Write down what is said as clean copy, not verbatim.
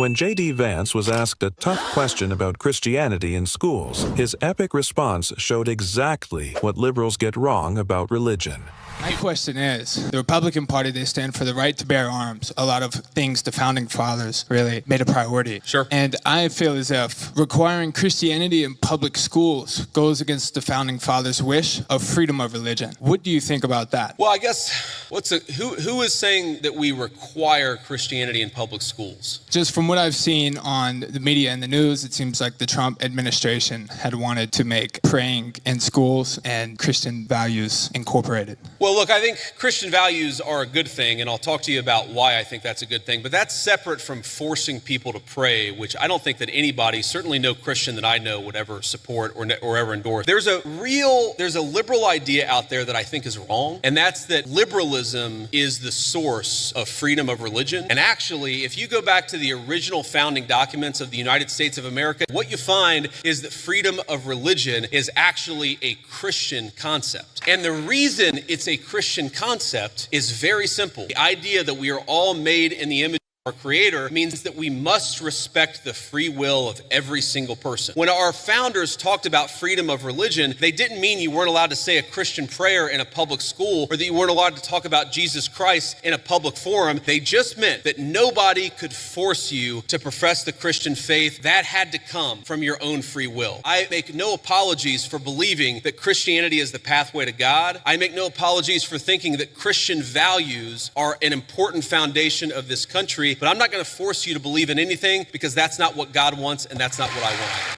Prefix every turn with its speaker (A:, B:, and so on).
A: When JD Vance was asked a tough question about Christianity in schools, his epic response showed exactly what liberals get wrong about religion.
B: My question is, the Republican Party, they stand for the right to bear arms. A lot of things the founding fathers really made a priority.
C: Sure.
B: And I feel as if requiring Christianity in public schools goes against the founding fathers' wish of freedom of religion. What do you think about that?
C: Well, I guess, who is saying that we require Christianity in public schools?
B: Just from what I've seen on the media and the news, it seems like the Trump administration had wanted to make praying in schools and Christian values incorporated.
C: Well, look, I think Christian values are a good thing, and I'll talk to you about why I think that's a good thing, but that's separate from forcing people to pray, which I don't think that anybody, certainly no Christian that I know, would ever support or ever endorse. There's a liberal idea out there that I think is wrong, and that's that liberalism is the source of freedom of religion. And actually, if you go back to the original founding documents of the United States of America, what you find is that freedom of religion is actually a Christian concept. And the reason it's a Christian concept is very simple. The idea that we are all made in the image of our Creator means that we must respect the free will of every single person. When our founders talked about freedom of religion, they didn't mean you weren't allowed to say a Christian prayer in a public school or that you weren't allowed to talk about Jesus Christ in a public forum. They just meant that nobody could force you to profess the Christian faith. That had to come from your own free will. I make no apologies for believing that Christianity is the pathway to God. I make no apologies for thinking that Christian values are an important foundation of this country. But I'm not going to force you to believe in anything because that's not what God wants and that's not what I want.